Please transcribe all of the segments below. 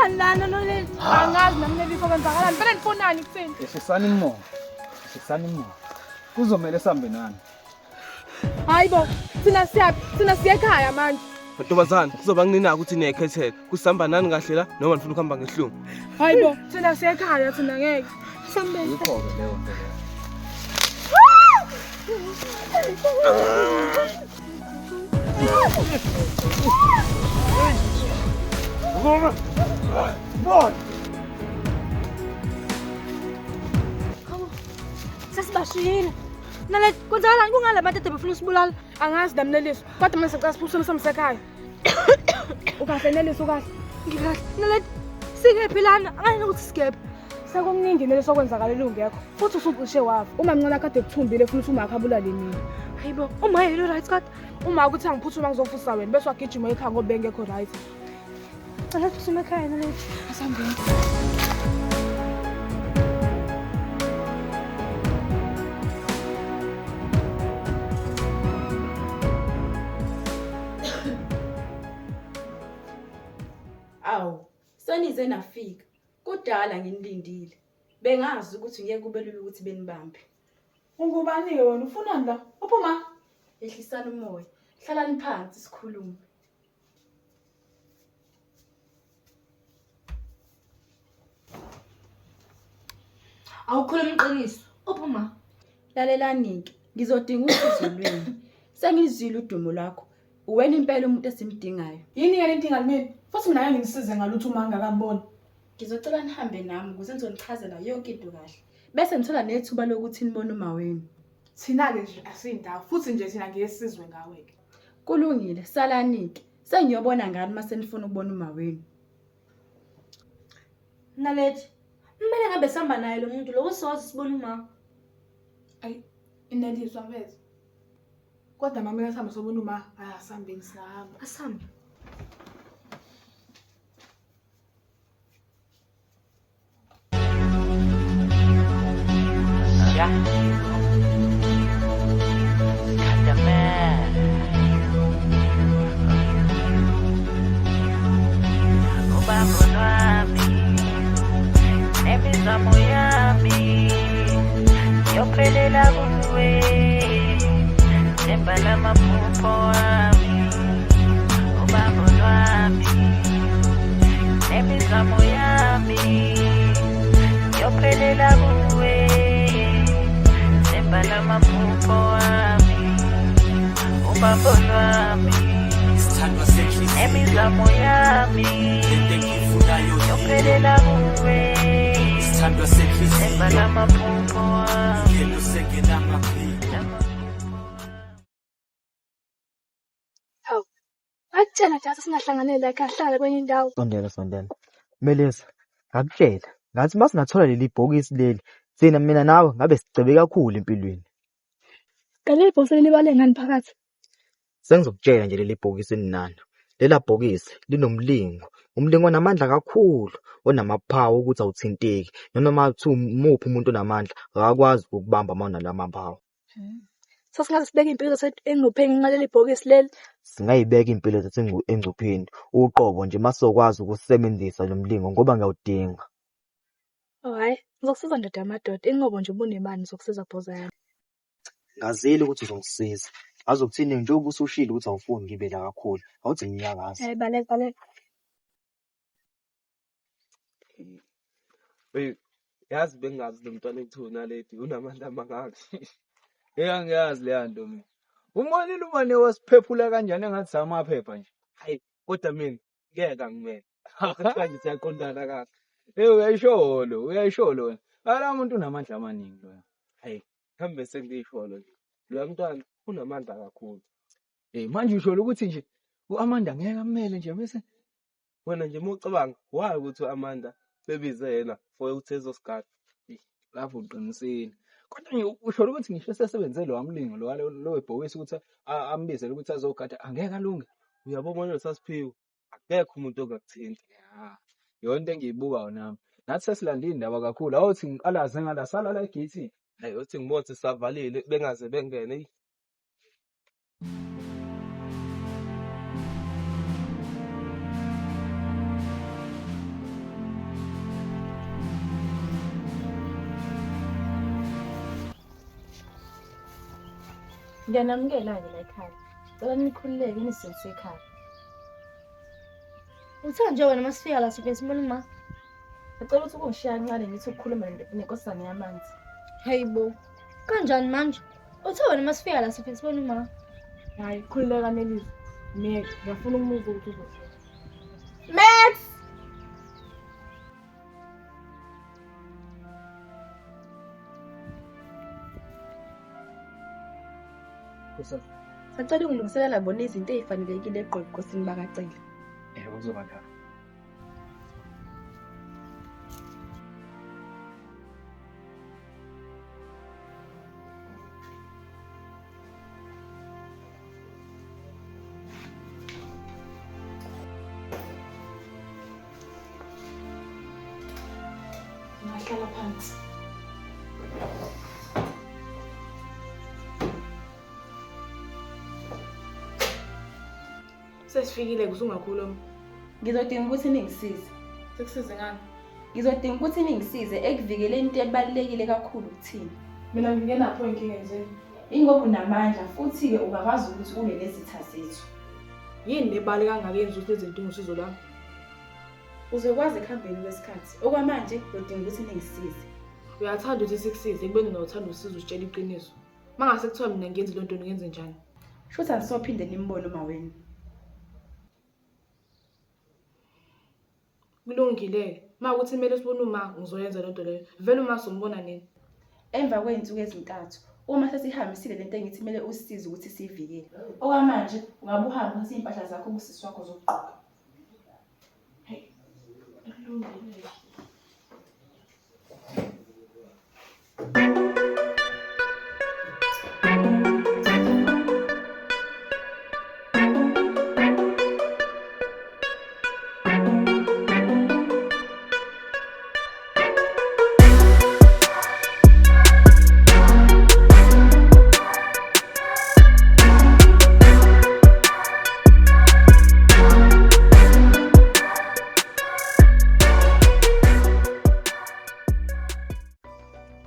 kwenzakalani lana nole angazi nami leliso kwenzakalani phela nifonani kuthini Ehlekisani imoya kuzomela sambe nani hayibo thina siya ekhaya manje Ntombazana kuzoba nginina ukuthi niyekhetheke kusihamba nani kahle la noma nifuna ukuhamba ngehlungu hayibo thina siya ekhaya thina ngeke sambeni yikho ke leyo nto leyo sasibashiyile nale kwenzakalani kungale bantu ade befuna usibulala angazi nami leliso kodwa mase sicela siphusele samsekhaya ukahle neliso ukahle ngikahle nale sikephi lana angani ukuthi sikephi sekumningi neliso kwenzakalela ungekho futhi usucishe wafa uma mncane akade kuthumbile futhi uma akhabulale mina hayibo uma yelo right kat uma ukuthi angiphuthuma ngizofusa wena bese wagijima ekhaya ngoba bengekho right cela siphusele ekhaya nale asambeni Awu, senize nafika. Kudala nginilindile. Bengazi ukuthi ngeke kube lula ukuthi benibambe. ungubani ke wena ufunani la uphuma Ehlisana umoya. Hlalani phansi sikhulume. Awukhuluma iqiniso. Uphuma. Lalelani-ke, ngizodinga usizo lwenu. Sengizwile udumo lwakho. Uwena impela umuntu esimdingayo. yini ke lento ingalimini futhi mina ngeke ngisize ngalutho uma ngingakamboni Ngizocela nihambe nami ukuze nizonichazela yonke into kahle. Bese ngithola nethuba lokuthi nibone uma wenu. thina-ke nje asindawo futhi nje thina ngeke sizwe ngawe-ke Kulungile, salani-ke. Sengiyobona ngani uma senifuna ukubona uma wenu. Nalethi. Kumele ngabe sihamba naye lo muntu lo usoze sibone uma. ayi ineliswa mfethu kodwa mama uyasihamba sobona uma ayasambeni singahamba Asambe. Emizamo yami yophelela kuwe Nemba lamaphupho wami ubambo lwami Emizamo yami yophelela kuwe Nemba lamaphupho wami ubambo lwami Emizamo yami yophelela kuwe Nemba lamaphupho wami hawu akutshela jasa singahlanganele la kahlala kwenye indawo Sondela. Melisa, ngakutshela. Ngathi masingathola leli bhokisi leli, thina mina nawe ngabe sicebe kakhulu empilweni. kanti ibhokisi libale ngani phakathi Sengizokutshela nje leli bhokisi elinani. Lela bhokisi linomlingo. Umlingo onamandla kakhulu, onamaphawu ukuthi awuthinteki. Noma kuthiwa umuphi umuntu onamandla, akakwazi ukubamba ama unalamapawu. sasingaze sibeke impilo zethu engcupheni ngenxa leli bhokisi leli Singayibeka impilo zethu engcupheni. Uqobo nje masokwazi ukusebenzisa lo mlingo ngoba ngiyawudinga. oh hayi ngizokusiza ndoda yamadoda ingobo nje ubunemali zokusiza bhoza yami Ngazile ukuthi uzongisiza. Azokuthini njengoba usushilo ukuthi awufuni ngibela kakhulu. Awuthi ngiyakazi. baleka Hey yazi bengazi lo mntwana ekuthuna leti unamandla amangaki Ngiyazi leya nto mina umonile umane wasiphephula kanjani engathi samaphepha nje hayi kodwa mina ngeke angimele kanje siyaqondana kahle uyayisholo wena ala muntu unamandla amaningi lo hayi hambe sengisholo nje lo mntwana unamandla kakhulu manje usho ukuthi nje uAmanda ngeke amele nje bese wena nje mocabanga wazi ukuthi uAmanda bebize yena for ukuthi ezosigada lapho uqinisile kodwa nje usho ukuthi ngisho sesebenze lo amlingo lo webhokisi ukuthi ambizele ukuthi azogada angeke alunge uyabona sasiphiwe akekho umuntu ongakuthinta yonke engiyibuka nami nathi sesilanda indaba kakhulu awuthi ngiqalaze ngala sala la egate hayi uthi ngibothe savalile bengaze bengene Ngiyanamukela-ke la ekhaya. Cela nikhululeke nisebenzise ekhaya. Uthe nje wena masifika la sifike sibone ma. Ngicela ukuthi ungishiya kancane ngithi ukukhuluma nenkosana yamanzi. Hayibo. Kanjani manje? Uthe wena masifika la sifike sibone ma. Hayi, khululeka Nelizwe. Mina ngiyafuna ukumuza ukuthi uzoshiya. Max! Sacela ungilungiselela bona izinto ezifanelekile eqoqo enkosini bakacela. Kuzoba njalo. Ngihlala phansi. Sesifikile kusungakhuluma. Ngizodinga ukuthi ningisize. Sekusize ngani? Ngizodinga ukuthi ningisize ekuvikeleni into ebalulekile kakhulu kuthina. Mina ngingenapho inkinga nje. Ingoba unamandla futhi-ke ungakwazi ukuthi ulwe nezitha zethu. Yini lebali kangaka yenza ukuthi izinto ngosizo lwami? Uzokwazi ekuhambeni kwesikhathi. Okwamanje ngidinga ukuthi ningisize. Uyathanda ukuthi sikusize ekubeni nothanda usizo usitshela iqiniso. Mangase kuthiwa mina ngenze le nto ngenze njani? Futhi angisophinde nimbone uma wena. Kulungile. Ukuthi kumele sibone uma ngizoyenza lento leyo. Vele uma sombona nini? Emva kwey'nsuku ezintathu, uma sesihambisile lento engithi kumele usisize ukuthi siyivikele. Okwamanje ungabe uhamba uthathe iy'mpahla zakho ubusisi wakho zokugqoka. Kulungile.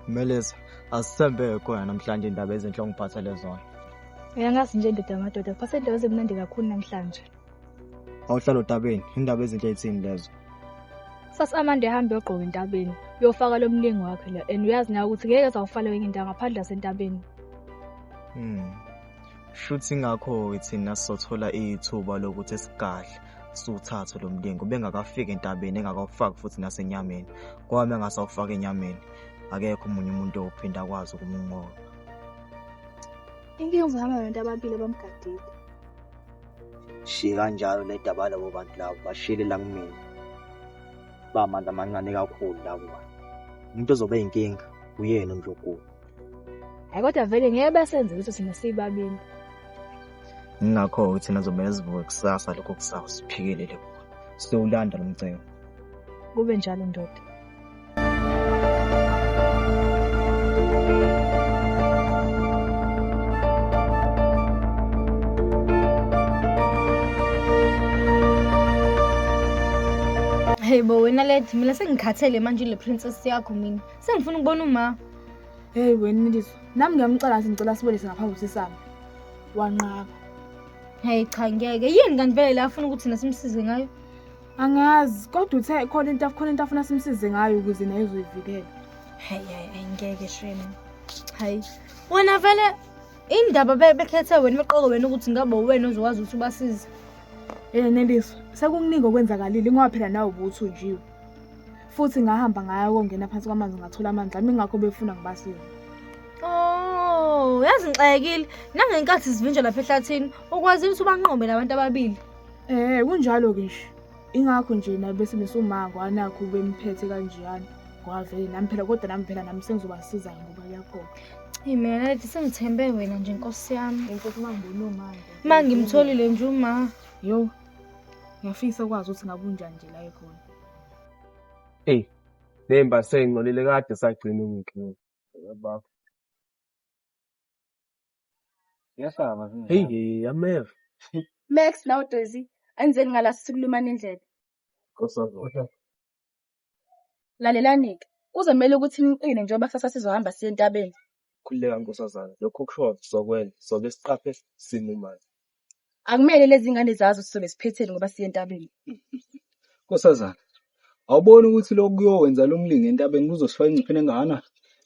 Meleza, asithembeke khona namhlanje indaba ezinhle ongiphathele zona. Uyangazi nje indoda yamadoda phase indaba ezimnandi kakhulu namhlanje. Awuhlala otabeni, indaba ezinhle ezithini lezo. Sasi Amanda ehambe yogqoka entabeni, uyofaka lo mlingi wakhe la and uyazi na ukuthi ngeke azawufala kwenye indawo ngaphandle asentabeni. Shuthi ngakho thina sizothola ithuba lokuthi esigadle siwuthathe lo mlingo bengakafika entabeni engakawufaki futhi nasenyameni. Kwami engasawufaka enyameni. Akekho umunye umuntu ophinda akwazi ukumunqoba. Inkinga uzahamba nabantu ababili abamgadile. Shiya kanjalo le daba labo bantu labo bashile la kumina. Bamandla amancane kakhulu labo bantu. Umuntu ozobe inkinga uyena uNdlovu. Hayi kodwa vele ngeke besenze ukuthi sina sibabili. Ngakho thina zomele sivuke kusasa lokho kusasa siphikelele khona. Siyolanda lo mcebo. Kube njalo ndoda. Hey bo wena lady mina sengikhathele manje le princess yakho mina. Sengifuna ukubona uma. Hey wena Nelizwe. Nami ngiyamcela ngicela sibonise ngaphambi sesami. Wanqaba. Hey cha ngeke yini kanti vele la afuna ukuthi nasimsize ngayo. Angazi kodwa uthe khona into afuna simsize ngayo ukuze naye uzoyivikela. Hayi ngeke shema. Hayi wena vele indaba bekhethe wena beqoko wena ukuthi ngabe wena ozokwazi ukuthi ubasize. Nelizwe, sekukuningi okwenzakalile ngoba phela nawe ubuthunjiwe. Futhi ngahamba ngayo kongena phansi kwamanzi ngathola amandla mina ngakho befuna ngibasize. Oh, yazi ngixayekile. Nangenkathi sivinjwa lapha ehlathini, ukwazi ukuthi ubanqombe labantu ababili. Kunjalo ke nje. Ingakho nje naye bese besumango anakho bemphethe kanjiyana. Ngoba vele nami phela nami sengizobasiza ngoba kuyakhona. Mina lethi sengithembe wena nje Nkosi yami. Enkosi mangibona manje. Mangimtholile nje uma. Yo. Ngiyafisa ukwazi ukuthi ngabe unjani nje la ekhona. Nemba sengcolile kade sagcina umkhulu. Yababa. Yasaba Hey, ameva. Max nawe Desi, anzeni ngala sikulumana indlela. Kosazo. Lalelani-ke. Kuzomela ukuthi niqine njengoba kusasa sizohamba siye entabeni. Khululeka nkosazana, lokho kusho sokwela, sobe siqaphe sinumane. Akumele lezi ngane zazo sizobe siphethele ngoba siye entabeni. Nkosazana, awuboni ukuthi lokhu kuyowenza lo mlingo entabeni kuzosifaka engcupheni engakanani?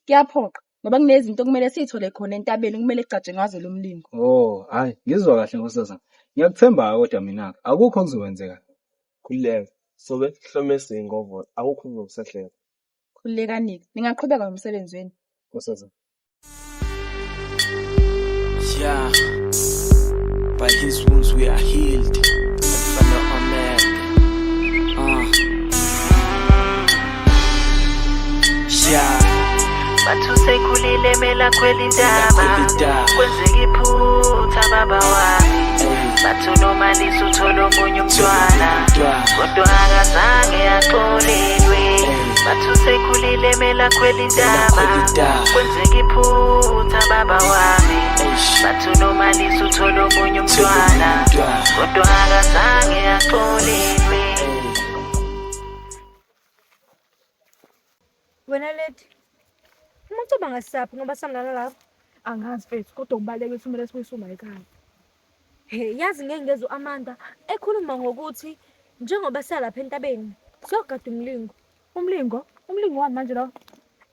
Kuyaphoqa ngoba kunezinto kumele siyithole khona entabeni kumele kucatshe ngazo lo mlingo. Oh, hayi, ngizwa kahle nkosazana. Ngiyakuthemba kodwa mina akukho okuzokwenzeka. Khululeka, sobe sihlome singovo, akukho okuzokusehleka. Khululekani-ke, ningaqhubeka nomsebenzi wenu. Nkosazana. Yeah, by his wounds we are healed. Mfana Ahmed. Yeah. Bathu sekhulile mela kweli ndaba kwenzeka iphutha baba wami bathu noma lisuthola omunye umntwana kodwa akazange axolelwe bathu sekhulile mela kweli ndaba kwenzeka iphutha baba wami bathu noma lisuthola omunye umntwana kodwa akazange axolelwe. Wena Lady, umuntu bangasaphi ngoba samlala lapho? Angazi mfethu, kodwa ubaleke ukuthi kumele sibuyisuma ekhaya. Yazi ngeke ngezwe Amanda ekhuluma ngokuthi njengoba salapha entabeni siyogada umlingo. Umlingo wami manje lo.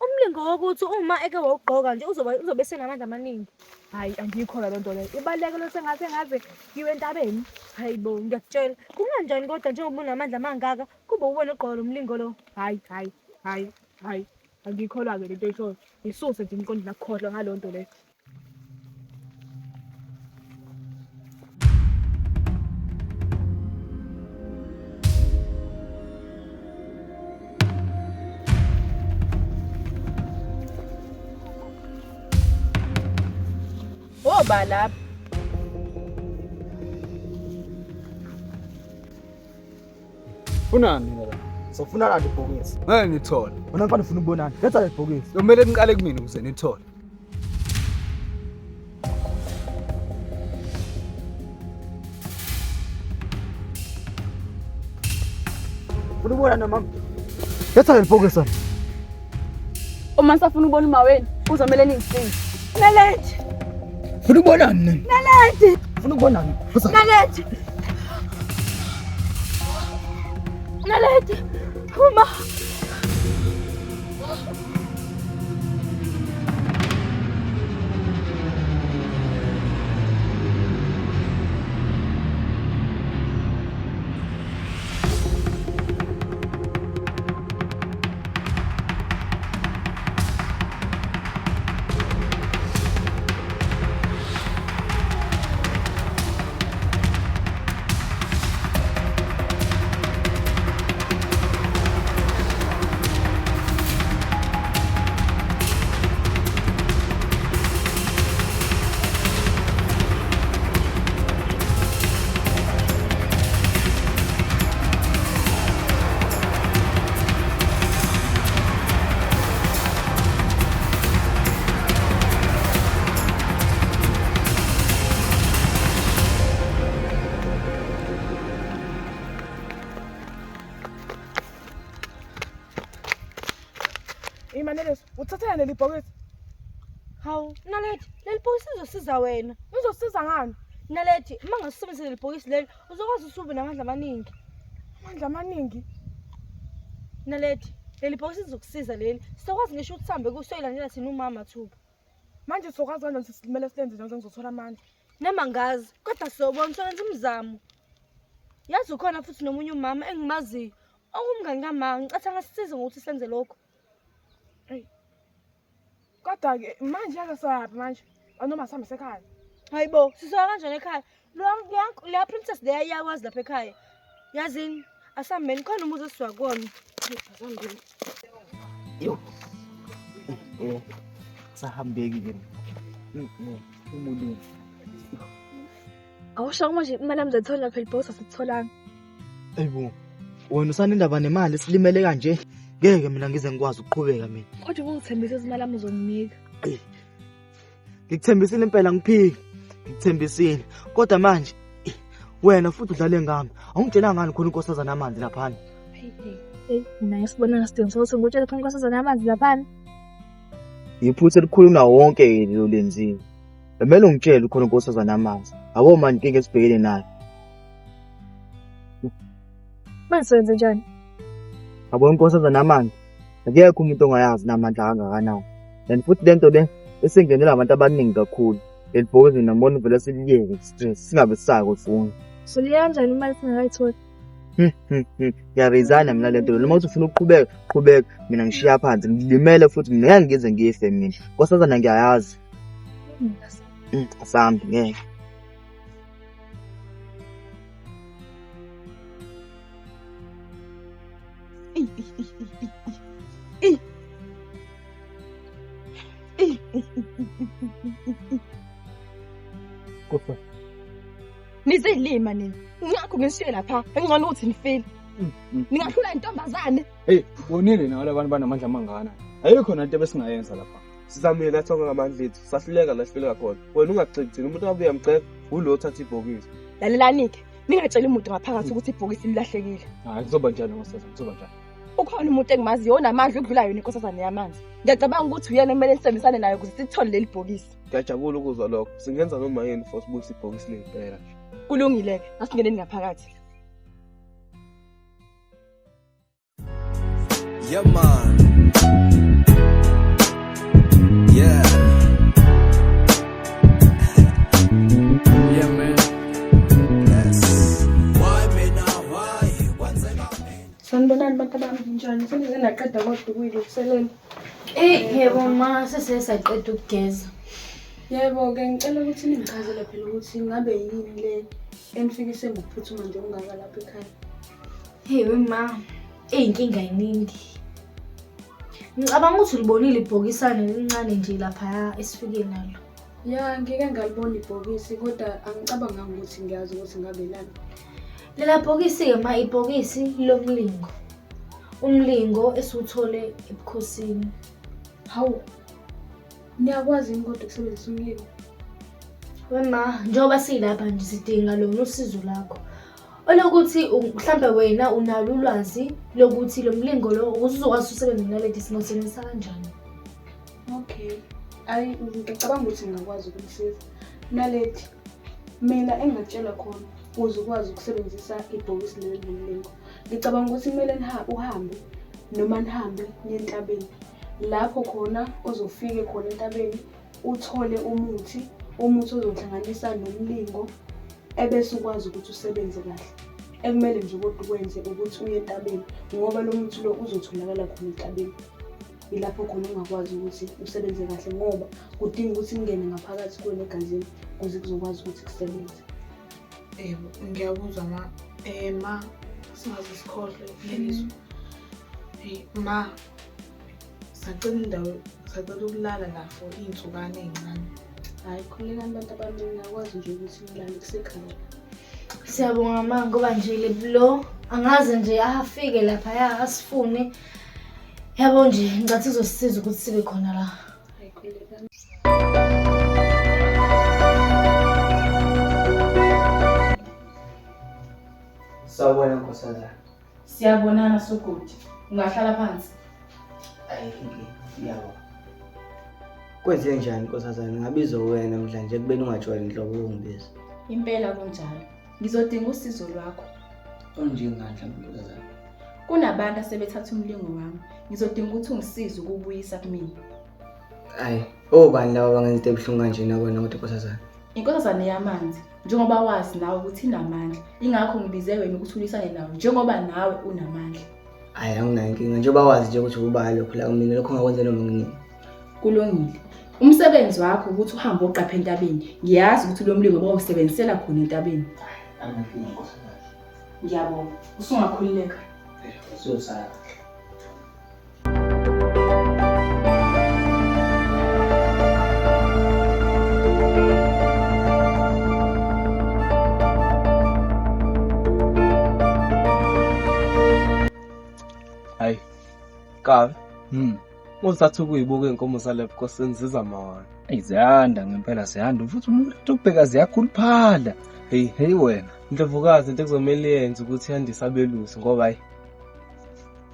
Umlingo wokuthi uma eke wawugqoka nje uzobe senamandla amaningi. Hayi angikholwa loo nto leyo. Ibaleke lo sengaze ngiwe entabeni. Hayibo ngiyakutshela. Kunganjani kodwa njengoba unamandla amangaka kube ubone ugqoka lo mlingo lo. Hayi. Angikholwa-ke lento eshoyo. Isuse nje imqondo nakukhohlwa ngaloo nto leyo. Woba lapha. Funani mina la? Sofuna la ibhokisi. Ngeke ngithole. Wena mfana ufuna ubonani? Letha le bhokisi. Kumele niqale kumina ukuze nithole. Ufuna ubona noma? Letha le bhokisi. Uma safuna ubona uma wenu uzomela ningisize. Naledi. Ufuna ubonani nini? Naledi. Ufuna ubonani? Naledi. Naledi. Uma. Imaneleso, uthathela leli bhokisi. Hawu, Naledi, leli bhokisi lizosiza wena. Lizosiza ngani? Naledi, uma ngasebenzisa leli bhokisi leli, uzokwazi usube namandla amaningi. Amandla amaningi? Naledi, leli bhokisi lizokusiza leli. Sizokwazi ngisho ukuthi sihambe kusoyilandela thina umama Thuba. Manje sizokwazi kanjani sisimele silenze njengoba ngizothola amandla? Nama ngazi, kodwa sobona solenza umzamo. Yazi ukhona futhi nomunye umama engimaziyo. Okumngani kamama, ngicatha ngasisize ngokuthi senze lokho. Kodwa-ke manje yake soyaphi manje? Anoma sihambe sekhaya. Hayibo, sisoya kanjani ekhaya? Leya princess leya iyakwazi lapha ekhaya. Yazini, asihambeni khona umuzi esiwa kuwona. Asihambeni. Yo. Sahambeki-ke. Umuntu. Awusho manje imali yami ngizayithola phela ibhokisi asitholanga. Ayibo. Wena usanendaba nemali silimele kanje. Ngeke mina ngize ngikwazi ukuqhubeka mina. Kodwa ungithembise imali yami uzonginika. Ngikuthembisile impela ngiphiki. Ngikuthembisile. Kodwa manje wena futhi udlale ngami. Awungitshela ngani khona inkosazana amanzi laphana? Mina ngisibona ngasidinga sokuthi ngikutshele khona inkosazana amanzi laphana. Iphutha elikhulu kunawo wonke lo lenzile. Kumele ungitshele khona Nkosazana Amanzi. Abo manje inkinga esibhekene nayo. Manje wenze njani? Abo Nkosazana Amanzi. Akekho umuntu ongayazi namandla kangakanani. And futhi lento le esengenela abantu abaningi kakhulu. Elibhokisi namona vele siliyeke stress singabe sisako ufuna. Soliya kanjani imali singakayitholi? Ngiyarezana mina lento noma uthi ufuna uqhubeka mina ngishiya phansi ngilimele futhi mina ngeke ngize ngife mina. Nkosazana ngiyayazi. Asambi ngeke. Kofa. Nizilima nini? Ngakho ngishiye lapha. Engcono ukuthi nifile. Ningahlula intombazane. Hey, bonile nawe labantu banamandla amangana. Ayikho nanto besingayenza lapha. Sizamile athonga ngamandla ethu. Sahluleka la sihluleka khona. Wena ungaceki thina umuntu obuya mceka ulo othatha ibhokisi. Lalelanike. Ningatshela umuntu ngaphakathi ukuthi ibhokisi lilahlekile. Hayi kuzoba njani Nkosazana, kuzoba njani? Ukhona umuntu engimaziyo onamandla ukudlula yona inkosazana yamanzi. Ngiyacabanga ukuthi uyena kumele sisebenzisane naye ukuze sithole leli bhokisi. Ngiyajabula ukuzwa lokho. Singenza noma yini for sibuyise ibhokisi lempela. Kulungile-ke. Asingeneni ngaphakathi. Yeah, man. Yeah. Yeah, man. Yes. Why me now? Why? Sanibonani bantu abanjani? Senize naqeda kodwa ukuyilungiselela. Yebo ma sesesaqeda ukugeza. Yebo-ke ngicela ukuthi ningichazele phela ukuthi ngabe yini le enifikise ngokuphuthuma nje ungaka lapha ekhaya. Hey ma, inkinga iningi. Ngicabanga ukuthi ulibonile ibhokisana elincane nje lapha esifike nalo. Ya, ngike ngalibona ibhokisi kodwa angicabanga ukuthi ngiyazi ukuthi ngabe lani. Lela bhokisi-ke ma ibhokisi lomlingo. Umlingo esiwuthole ebukhosini. Hawu. Niyakwazi yini kodwa ukusebenzisa umlingo? Wema, njengoba silapha nje sidinga lona usizo lakho. Olokuthi mhlambe wena unalo ulwazi lokuthi lo mlingo lo uzokwazi usebenza naledi singasebenzisa kanjani. Okay. Ayi ngicabanga ukuthi ngingakwazi ukunisiza. Nalethi mina engatshela khona ukuze ukwazi ukusebenzisa ibhokisi leli lomlingo. Ngicabanga ukuthi kumele uhambe noma nihambe entabeni. Lapho khona ozofike khona entabeni uthole umuthi ozohlanganisa nomlingo ebese ukwazi ukuthi usebenze kahle. Ekumele nje kodwa ukwenze ukuthi uye entabeni ngoba lo muthi lo uzotholakala khona entabeni. Ilapho khona ungakwazi ukuthi usebenze kahle ngoba kudinga ukuthi ingene ngaphakathi kuwe negazini ukuze kuzokwazi ukuthi kusebenze. Ngiyabuzwa ma singaze sikhohle lelizo. Ma sacela ukulala la for iy'nsukane ey'ncane. Hayi khulekani bantu abaningi ngakwazi nje ukuthi ngilale kusekhaya. Siyabonga ma ngoba nje lo angaze nje afike lapha asifune. Yabo nje ngathi uzosisiza ukuthi sibe khona la. Hayi khulekani. Sawubona Nkosazana. Siyabonana Sogodi. Ungahlala phansi. Yabo. Kwenze njani Nkosazana? Ngabiza wena namhlanje kubeni ungajwayeli inhlobo yongibiza. Impela kunjalo. Ngizodinga usizo lwakho. Onjengandla Nkosazana. Kunabantu asebethatha umlingo wami. Ngizodinga ukuthi ungisize ukubuyisa kumina. Obani lawa bangenza ebuhlungu kanje nakona kodwa Nkosazana? Inkosazana yamanzi. Njengoba wazi nawe ukuthi inamandla. Ingakho ngibize wena ukuthi ulisane nawe njengoba nawe unamandla. Anginayo inkinga njengoba wazi nje ukuthi ubaba lokho la kumina lokho ngakwenza noma ngini. Kulungile. Umsebenzi wakho ukuthi uhambe oqapha entabeni. Ngiyazi ukuthi lo mlingo bawusebenzisela khona entabeni. Anginkinga Nkosazana. Ngiyabonga. Usungakhululeka. Uzosala. Hayi. Kabe. Uzathu ukuyibuka inkomo salepho kosenziza mawona. Ziyanda ngempela ziyanda futhi umuntu ubheka ziyakhuluphala. Hey wena, Ndlovukazi into ekuzomela yenze ukuthi yandise abelusi ngoba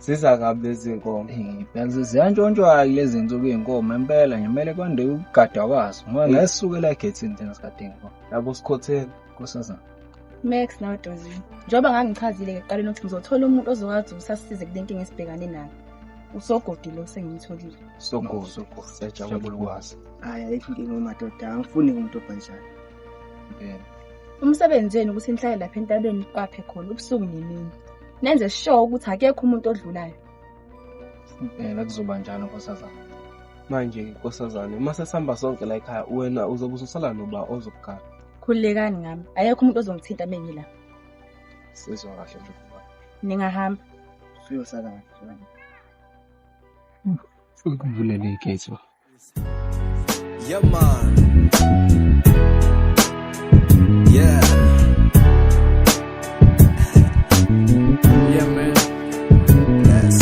Siza kabi lezi nkomo. Phela ziyantshontshwa lezi zinsuku iy'nkomo impela nje kumele kwande ukugada kwazo ngoba ngesukela egethini thina sikadinga Yabo sikhothele. nkosazana. Max nawe Dozi. Njengoba ngangichazile ekuqaleni ukuthi ngizothola umuntu ozokwazi usasize kule nkinga esibhekane nayo. Usogodi lo sengimtholile. Soko siyajabula ukwazi. Hayi ayikho inkinga madoda, angifuni umuntu obhanjani. Umsebenzi wenu ukuthi nihlale lapha entabeni qaphe khona ubusuku nemini. Nenze sure ukuthi akekho umuntu odlulayo. Phela kuzoba njalo nkosazana. Manje nkosazane uma sesihamba sonke la ekhaya wena uzobe ususala noba ozokugada. Khulekani ngami. Ayekho umuntu ozongithinta mengila. Sizwa kahle nje. Ningahamba. Siyosala. Ukuvulele igate. Yeah, man. Yeah. Yeah, man. Yes.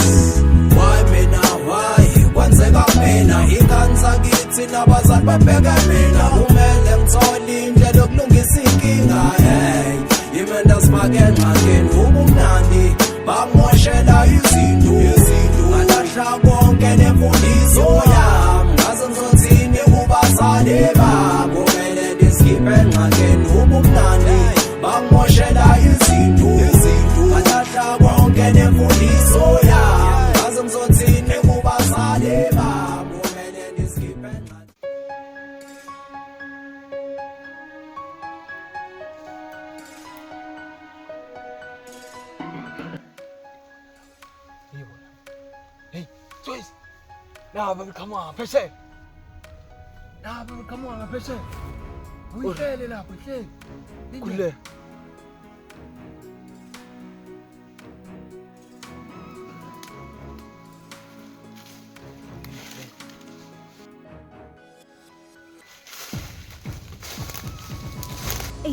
Why me now? Why? Kwenzeka mina ikanza kithi nabazali babheka mina kumele ngithole indlela yokulungisa inkinga. Hey, imenda smaken maken ubumnandi bamoshela izinto. Ngalahla konke nemfundiso yami ngaze ngizothini kubazali babo kumele ndiskiphe enqakeni ubumnandi bamoshela izinto. Ngalahla konke nemfundiso yami ngaze ngizothini kubazali babo kumele ndiskiphe enqakeni. Joyce. Nah, baby, come on, Peshe. Nah, baby, come on, Peshe. Uyihlele lapho, hlele. Kule.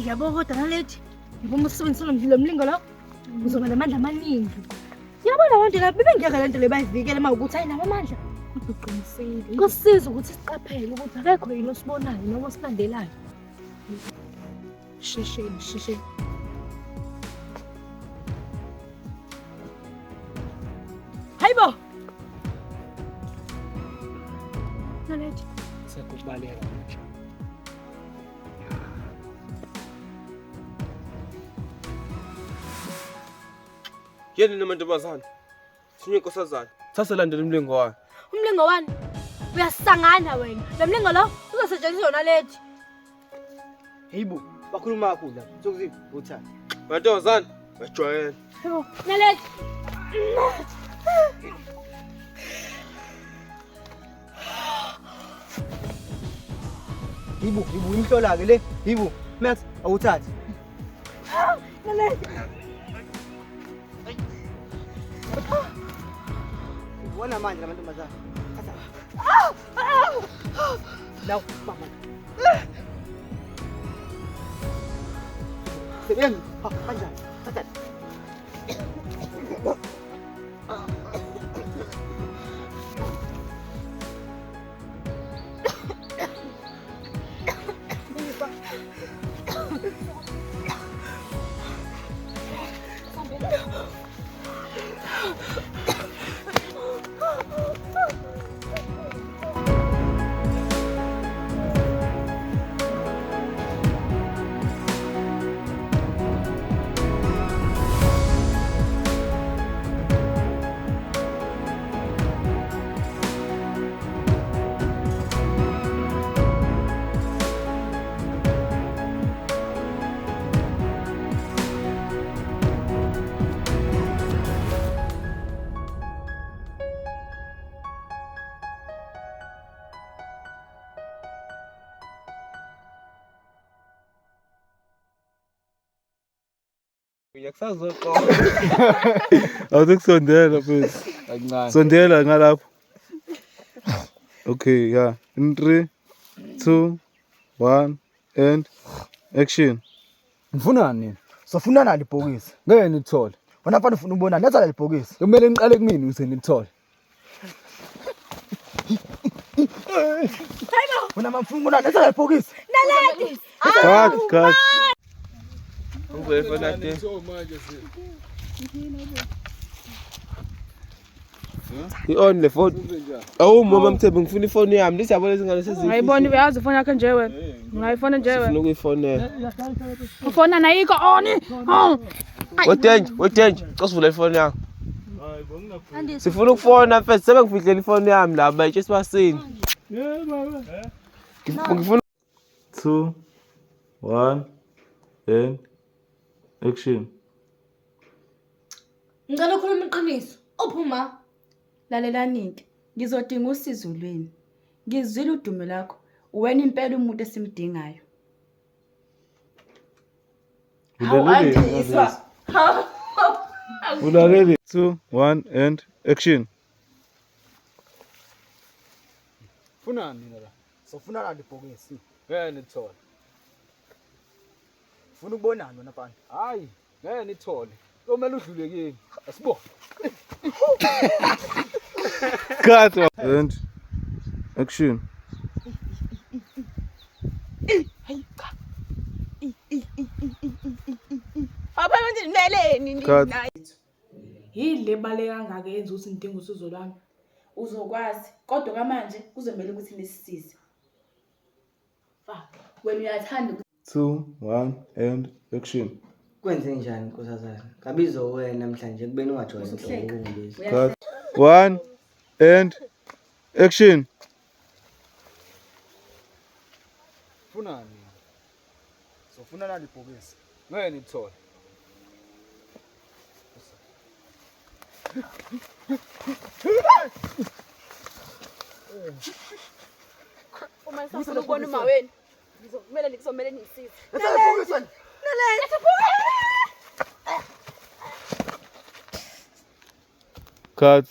Yabo kodwa nalethi. Yabo umsebenzi lo mlingo lo. Uzoba namandla amaningi. Yabona abantu lapha bengeke lento le bayivikele mawukuthi ayinabo amandla. Uqinisile. Kusiza ukuthi siqaphele ukuthi akekho yini osibonayo noma osilandelayo. Sheshe. Hayibo. Nalethi. Sekubaleka. Yini namantombazana? Sinye nkosazana. Saselandela umlingo wayo. Umlingo wani? Uyasangana wena. Lo mlingo lo uzosetshenziswa nalethi. Hayibo, bakhuluma kakhulu lapha. Sokuziphi uthanda. Mantombazana, bajwayele. Hayibo, nalethi. Hayibo, imhlola ke le. Hayibo, Max awuthathi. Nalethi. Wona manje lamantombazana. Law, mama. Sebenzi, kanjani? Thatha. Yakusazokho. Awukusondela mfethu. Kancane. Sondela ngalapho. Okay, yeah. In 3 2 1 and action. Ngifunani nini? Sofunana libhokisi. Ngeke nithole. Wena mfana ufuna ubona netha libhokisi. Kumele ngiqale kumini ukuze nilithole. Hayibo. Wena mfuna ubona netha libhokisi. Nalethi. Cut. Uvela nade. I-on le phone. Awumama Mthembu ngifuna ifoni yami. Lizabo lezingane sezifika. Ngayibona uyazi ifoni yakhe nje wena. Ngayifona nje Ngifuna wena. ukuyifonela. Ufona nayiko on. Wedenje. Cosivula ifoni yakho. Sifuna ukufona first sebengifihlela ifoni yami la bayitshe sibasini. Ngifuna 2 1 and action. Ngicela ukhuluma iqiniso. Uphuma. Lalelani-ke, ngizodinga usizo lweni. Ngizwile udumo lakho. Uwena impela umuntu esimdingayo. Ulalele 2 1 and action. Funani la? Sofuna la libhokisi. ngeke nithole. Ufuna ukubonana wena mfana? Hayi, ngeke nithole. Komele udlule kimi. Asibona. Cut and action. Cut. Yile bale kangaka yenza ukuthi ngidinga usizo lwami. Uzokwazi, kodwa kamanje kuzomela ukuthi nisisize. Wena uyathanda 2 1 and action. Kwenze njani nkosazana? Ngabizwa wena namhlanje kubeni ungajwayeli inhlobo kulezi. Cut 1 and action. Funani? Sofuna la libhokisi. Ngeke nithole. Uma sifuna ukubona uma wena. Ngizomela nisize. Cut.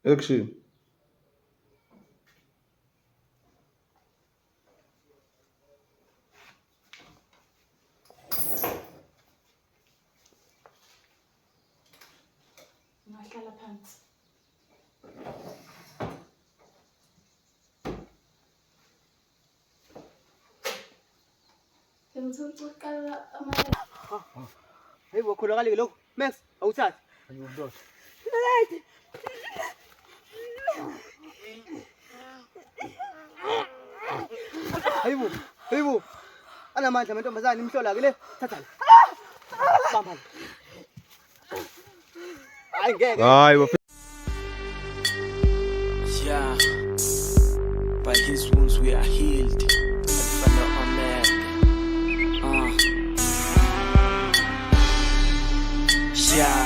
Action. Ungahlala phansi. Hey, wakhulakale lokho. Max, awuthathi. Ngiyumdosha. Hayibo. Anamandla amantombazane imhlola ke le. Thatha la. Bamba. Hayi ngeke. Hayi Yeah, by his wounds we are healed. Father Amen. Yeah.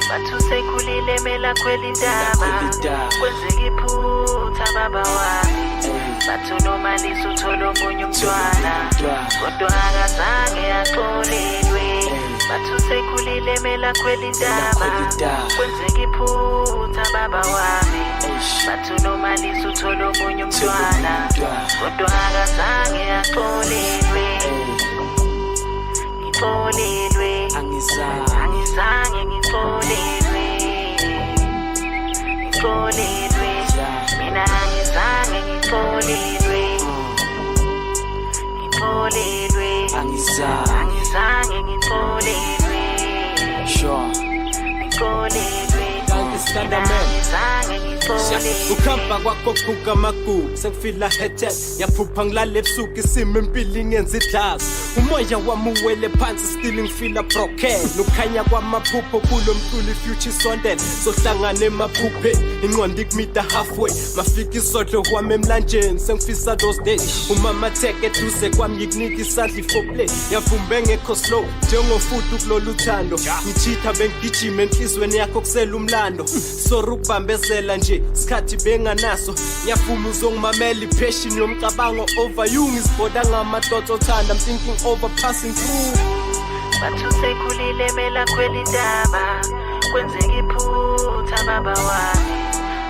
Bathu sekhulile mela kweli ndaba. Kwenzeka iphutha baba wami. Bathu noma lisuthola omunye umntwana. Kodwa akazange axolelwe. Bathu sekhulile mela kweli ndaba. Kwenzeka iphutha baba wami. Bathu noma lisuthola omunye umntwana. Kodwa akazange axolelwe. Ngixolelwe. Angizange ngixolelwe. Ngixolelwe. Mina angizange ngixolelwe. Ngixolelwe. Angizange ngixolelwe. Sure. Ngixolelwe. Ukhamba kwakho kuka magu sengifila head yaphupha ngilale ebusuku isimo impilo ingenza idlazi umoya wami uwele phansi still ngifila broken ukhanya kwamaphupho kulo mculo future isondele sohlangana emaphupheni ingqondo ikumida halfway mafika isodlo kwami emlanjeni sengifisa those days umama theke eduze kwami ngikunika isandla iforeplay yavumbe ngekho slow njengofuthi kulolu thando ngichitha bengigijima enhlizweni yakho kusela umlando sorry ukubambezela nje isikhathi benganaso ngiyavuma uzongimamela ipassion yomcabango over you ngizibhoda ngamadodo othanda I'm thinking over passing through Bathu sekhulile mela kweli ndaba kwenzeka iphutha baba wami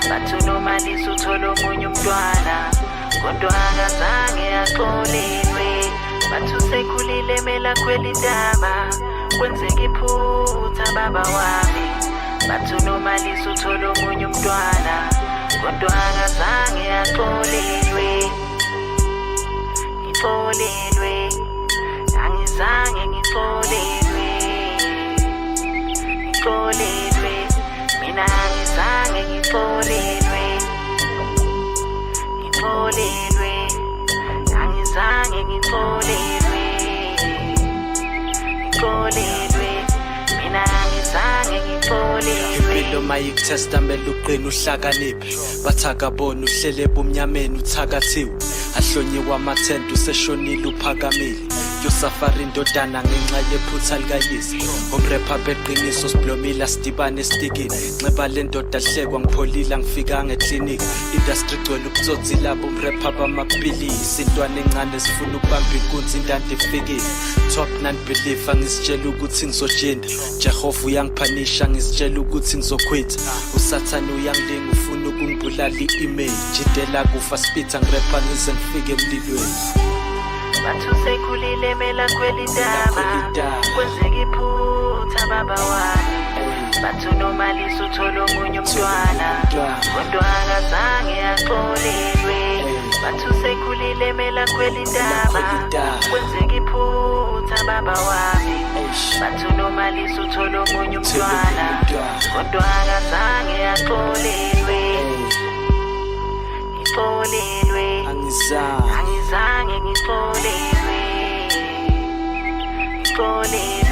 Bathu noma lisuthola omunye umntwana kodwa akazange axolelwe Bathu sekhulile mela kweli ndaba kwenzeka iphutha baba wami Bathu noma lisuthola omunye umntwana kodwa akazange axolelwe Ngixolelwe Angizange ngixolelwe Ngixolelwe Mina lo Mayik Testament uqina uhlakaniphi bathakabona uhlele bomnyameni uthakathiwe ahlonyiwa amathenda useshonile uphakamile yosafari indodana ngenxa yephutha likayise umrepha beqiniso siblomile sidibane estikini nxeba le ndoda hlekwa ngipholile ngifikanga eklinikhi industry gcwele ubutsotsi labo umrepha bamapilisi intwana encane zifuna ukubamba inkunzi indanda ifikile top non-believer ngizitshela ukuthi ngizojinda Jehova uyangiphanisha ngizitshela ukuthi ngizokhwitha usathane uyangilinga ufuna ukungibulala i-image idela kufa spitha ngirepha ngize ngifike emlilweni bathu sekhulile mela kwelindaba kwenzeka iphutha baba wami bathu nomalisa uthola omunye umntwana kodwa akazange axolelwe bathu sekhulile mela kwelindaba kwenzeka iphutha baba wami bathu nomalisa uthola omunye umntwana kodwa akazange axolelwe ngixolelwe angizange ngixolelwe ngixolelwe